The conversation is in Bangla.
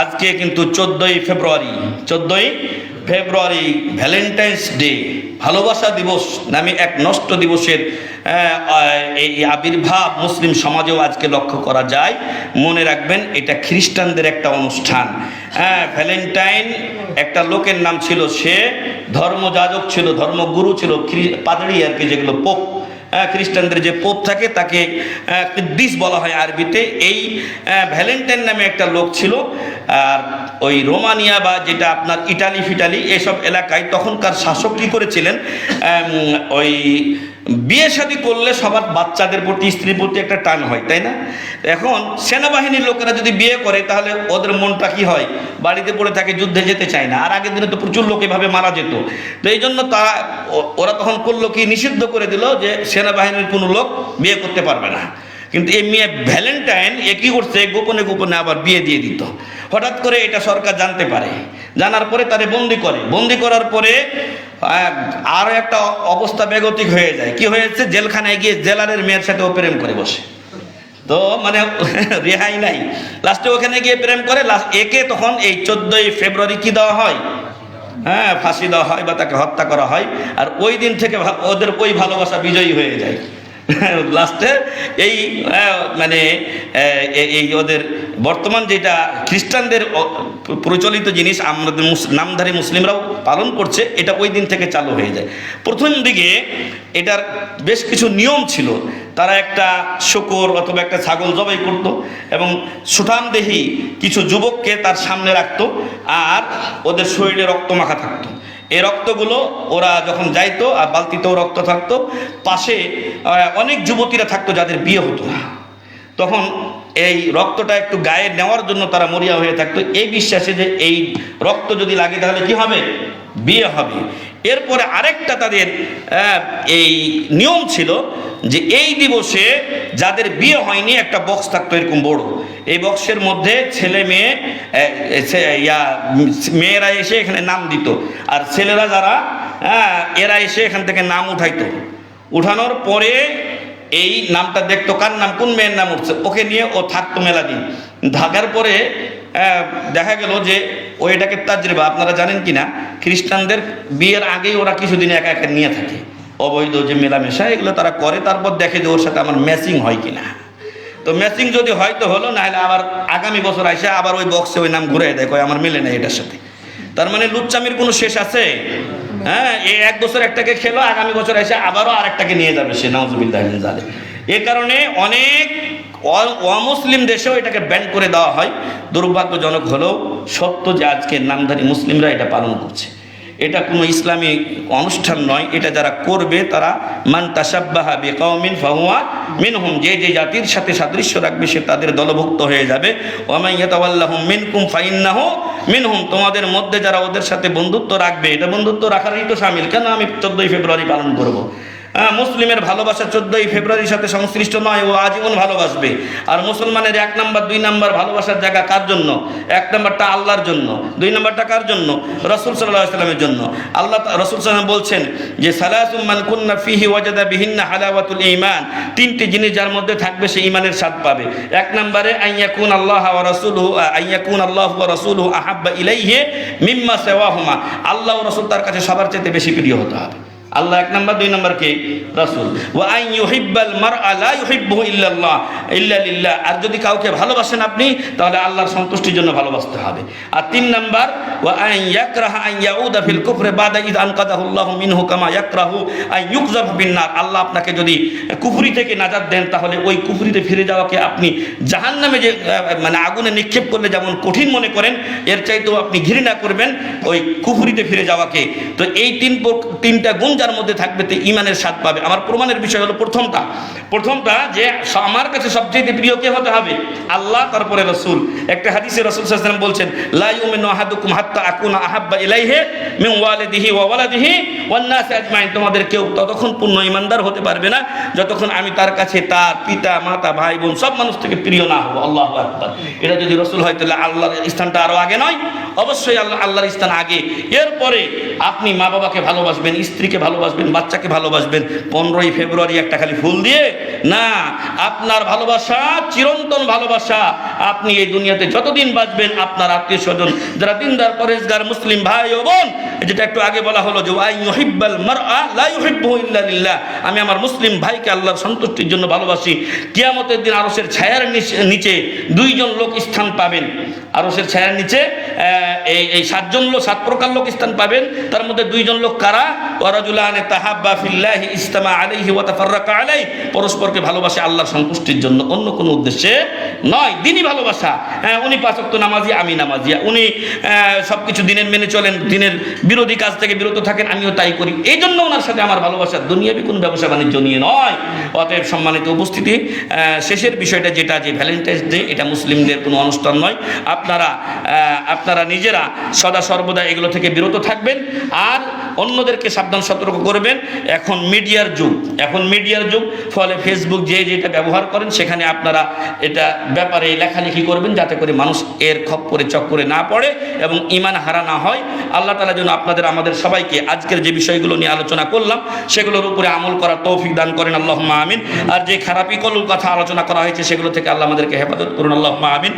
আজকে কিন্তু 14ই ফেব্রুয়ারি ভ্যালেন্টাইন্স ডে, ভালোবাসা দিবস নামে এক নষ্ট দিবসের এই আবির্ভাব মুসলিম সমাজেও আজকে লক্ষ্য করা যায়। মনে রাখবেন, এটা খ্রিস্টানদের একটা অনুষ্ঠান। ভ্যালেন্টাইন একটা লোকের নাম ছিল, সে ধর্মযাজক ছিল, ধর্মগুরু ছিল, পাদরি আর কি, যেগুলো পোপ, খ্রিস্টানদের যে পোপ থাকে তাকে কিদ্দিস বলা হয় আরবিতে। এই ভ্যালেন্টাইন নামে একটা লোক ছিল। আর ওই রোমানিয়া বা যেটা আপনার ইটালি ফিটালি এসব এলাকায় তখনকার শাসক কী করেছিলেন, ওই বিয়ে শাদী করলে সবার বাচ্চাদের প্রতি, স্ত্রীর প্রতি একটা টান হয়, তাই না? এখন সেনাবাহিনীর লোকেরা যদি বিয়ে করে তাহলে ওদের মনটা কি হয়, বাড়িতে পড়ে থাকে, যুদ্ধে যেতে চায় না। আর আগের দিনে তো প্রচুর লোক এভাবে মারা যেত। তো এই জন্য ওরা তখন করলো কি, নিষিদ্ধ করে দিল যে সেনাবাহিনীর কোনো লোক বিয়ে করতে পারবে না। কিন্তু এই মেয়ে ভ্যালেন্টাইন এ কী করছে, গোপনে গোপনে আবার বিয়ে দিয়ে দিত। হঠাৎ করে এটা সরকার জানতে পারে, জানার পরে তারে বন্দি করে। বন্দি করার পরে আরও একটা অবস্থা বেগতিক হয়ে যায়। কি হয়েছে, জেলখানায় গিয়ে জেলারের মেয়ের সাথে ও প্রেম করে বসে। তো মানে রেহাই নাই, লাস্টে ওখানে গিয়ে প্রেম করে। একে তখন এই 14ই ফেব্রুয়ারি কি দেওয়া হয়, ফাঁসি দেওয়া হয় বা তাকে হত্যা করা হয়। আর ওই দিন থেকে ওদের ওই ভালোবাসা বিজয়ী হয়ে যায়। লাস্টে এই মানে এই ওদের বর্তমান যেটা খ্রিস্টানদের প্রচলিত জিনিস আমাদের নামধারী মুসলিমরাও পালন করছে, এটা ওই দিন থেকে চালু হয়ে যায়। প্রথম দিকে এটার বেশ কিছু নিয়ম ছিল। তারা একটা শূকর অথবা একটা ছাগল জবাই করত এবং সুঠামদেহী কিছু যুবককে তার সামনে রাখতো, আর ওদের শরীরে রক্ত মাখা থাকতো। এই রক্তগুলো ওরা যখন যাইতো, আর বালতিতেও রক্ত থাকতো, পাশে অনেক যুবতীরা থাকতো যাদের বিয়ে হতো না। তখন এই রক্তটা একটু গায়ে নেওয়ার জন্য তারা মরিয়া হয়ে থাকতো, এই বিশ্বাসে যে এই রক্ত যদি লাগে তাহলে কি হবে, বিয়ে হবে। এরপরে আরেকটা তাদের এই নিয়ম ছিল যে এই দিবসে যাদের বিয়ে হয়নি একটা বক্স থাকতো এরকম বড়। এই বক্সের মধ্যে ছেলে মেয়ে মেয়েরা এসে এখানে নাম দিত, আর ছেলেরা যারা এরা এসে এখান থেকে নাম উঠাইতো। উঠানোর পরে এই নামটা দেখতো, কার নাম, কোন মেয়ের নাম উঠছে, ওকে নিয়ে ও থাকতো মেলা দিন। থাকার পরে দেখা গেল যে ও এটাকে তাজরিবা, আপনারা জানেন কি না, খ্রিস্টানদের বিয়ের আগেই ওরা কিছুদিন একা একা নিয়ে থাকে, অবৈধ যে মেলামেশা এগুলো তারা করে। তারপর দেখে যে ওর সাথে আমার ম্যাচিং হয় কিনা। তো ম্যাচিং যদি হয় তো হলো, নাহলে আবার আগামী বছর আসে আবার ওই বক্সে ওই নাম ঘুরে দেয়, কয় আমার মেলে নেই এটার সাথে। তার মানে লুচ্চামির কোনো শেষ আছে? এই এক বছর একটাকে খেলো, আগামী বছর এসে আবারও আরেকটাকে নিয়ে যাবে সে, নাউজুবিল্লাহ মিন যালিক। এ কারণে অনেক অমুসলিম দেশেও এটাকে ব্যান করে দেওয়া হয়। দুর্ভাগ্যজনক হলেও সত্য যে আজকে নামধারী মুসলিমরা এটা পালন করছে। এটা কোনো ইসলামী অনুষ্ঠান নয়। এটা যারা করবে তারা মান তাশাব্বাহা বিকাউমিন ফাহুয়া মিনহুম, যে যে জাতির সাথে সাদৃশ্য রাখবে সে তাদের দলভুক্ত হয়ে যাবে। ওয়া মান ইয়াতাওয়াল্লাহুম মিনকুম ফাইন্নাহু মিনহুম, তোমাদের মধ্যে যারা ওদের সাথে বন্ধুত্ব রাখবে, এটা বন্ধুত্ব রাখারই তো শামিল। কেন আমি 14ই ফেব্রুয়ারি পালন করব? মুসলিমের ভালোবাসা 14ই ফেব্রুয়ারির সাথে সংশ্লিষ্ট নয়, ও আজীবন ভালোবাসবে। আর মুসলমানের 1 নাম্বার 2 নাম্বার ভালোবাসার জায়গা কার জন্য? 1 নাম্বারটা আল্লাহর জন্য, 2 নাম্বারটা কার জন্য? রাসূল সাল্লাল্লাহু আলাইহি ওয়াসাল্লামের জন্য। আল্লাহ রাসূল সাল্লাল্লাহু আলাইহি বলছেন যে সালাসুম মান কুন্না ফিহি ওয়াজাদা বিহিন্না হালাওয়াতুল ঈমান, 3টি জিনিস যার মধ্যে থাকবে সে ঈমানের স্বাদ পাবে। 1 নম্বরে আইয়াকুন আল্লাহ ওয়া রাসূলুহু আইয়াকুন আল্লাহু ওয়া রাসূলুহু আহাব্বা ইলাইহি মিম্মা সাওয়াহুমা, আল্লাহ ও রাসূল তার কাছে সবার চাইতে বেশি প্রিয় হতে হবে। আল্লাহ 1 নাম্বার, 2 নাম্বার কে? রাসূল। ওয়া আন ইউহিব্বাল মারআ লা ইউহিব্বুহু ইল্লাল্লাহ ইল্লা লিল্লাহ, আর যদি কাউকে ভালোবাসেন আপনি তাহলে আল্লাহর সন্তুষ্টির জন্য ভালোবাসতে হবে। আর 3 নাম্বার ওয়া আন ইয়াকরাহা আন ইয়াউদা ফিল কুফরি বাদা ইদ আনকাদাহু আল্লাহু মিনহু কামা ইয়াকরাহু আন ইউকযাফ বিন নার, আল্লাহ আপনাকে যদি কুফরি থেকে নাজাত দেন তাহলে ওই কুফরিতে ফিরে যাওয়াকে আপনি জাহান্নামে যে মানে আগুনে নিক্ষেপ করলে যেমন কঠিন মনে করেন, এর চাইতেও আপনি ঘৃণা করবেন ওই কুফরিতে ফিরে যাওয়াকে। তো এই তিনটা গুণ যার মধ্যে থাকবে তে ঈমানের স্বাদ পাবে। আমার প্রমাণের বিষয় হলো প্রথমটা যে আমার কাছে সবচেয়ে প্রিয় কে হতে হবে? আল্লাহ, তারপরে রাসূল। একটা হাদিসে রাসূল সাল্লাল্লাহু আলাইহি ওয়াসাল্লাম বলছেন লা ইউমিনু আহাদুকুম হাত্তা আকুনা আহাব্বা ইলাইহি মিন ওয়ালিদিহি ওয়া ওয়ালাদিহি ওয়ান নাস আজমাইন, তোমাদের কেউ ততক্ষণ পূর্ণ ঈমানদার হতে পারবে না যতক্ষণ আমি তার কাছে তার পিতা মাতা ভাই বোন সব মানুষ থেকে প্রিয় না হব। আল্লাহু আকবার। এটা যদি রাসূল হয় তাহলে আল্লাহর স্থানটা আরো আগে নয়? অবশ্যই আল্লাহর স্থান আগে। এরপরে আপনি মা বাবাকে ভালোবাসবেন, স্ত্রীকে ভালোবাসবেন, বাচ্চাকে ভালোবাসবেন 15ই ফেব্রুয়ারি একটা খালি ফুল দিয়ে না। আপনার ভালোবাসা চিরন্তন ভালোবাসা। আপনি এই দুনিয়াতে যতদিন বাঁচবেন আপনার আত্মীয় স্বজন যারা দিনদার পরেশগার মুসলিম ভাই ও বোন, যেটা একটু আগে বলা হলো যে ওয়াই ইউহিব্বাল মারআ লা ইউহিব্বুহু ইল্লা লিল্লাহ, আমি আমার মুসলিম ভাইকে আল্লাহর সন্তুষ্টির জন্য ভালোবাসি। কিয়ামতের দিন আরশের ছায়ার নিচে দুইজন লোক স্থান পাবেন। আরশের ছায়ার নিচে এই 7 প্রকার লোক স্থান পাবেন। তার মধ্যে 2জন লোক কারা? ওয়ারাজুলানে তাহাব্বা ফিল্লাহি ইজতামা আলাইহি ওয়া তাফাররাকা আলাইহি, পরস্পরকে ভালোবাসে আল্লাহর সন্তুষ্টির জন্য, অন্য কোনো উদ্দেশ্যে নয়। দিনই ভালোবাসা। উনি 5 ওয়াক্ত নামাজি, আমি নামাজিয়া। উনি সবকিছু দিনের মেনে চলেন, দিনের বিরোধী কাজ থেকে বিরত থাকেন, আমিও তাই করি। এই জন্য ওনার সাথে আমার ভালোবাসা দুনিয়াবি কোনো ব্যবসা বাণিজ্য নিয়ে নয়। অতএব সম্মানিত উপস্থিতি, শেষের বিষয়টা যেটা, যে ভ্যালেন্টাইন্স ডে এটা মুসলিমদের কোনো অনুষ্ঠান নয়। আপনারা নিজেরা সদা সর্বদা এগুলো থেকে বিরত থাকবেন আর অন্যদেরকে সাবধান সতর্ক করবেন। এখন মিডিয়ার যুগ, ফলে ফেসবুক যে যেটা ব্যবহার করেন সেখানে আপনারা এটা ব্যাপারে লেখালেখি করবেন যাতে করে মানুষ এর খপ্পরে চক্করে না পড়ে এবং ঈমান হারা না হয়। আল্লাহ তাআলা যেন আমাদের সবাইকে আজকের যে বিষয়গুলো নিয়ে আলোচনা করলাম সেগুলোর উপরে আমল করার তৌফিক দান করেন, আল্লাহুম্মা আমিন। আর যে খারাপি কলুর কথা আলোচনা করা হয়েছে সেগুলো থেকে আল্লাহ আমাদেরকে হেফাজত করুন, আল্লাহুম্মা আমিন।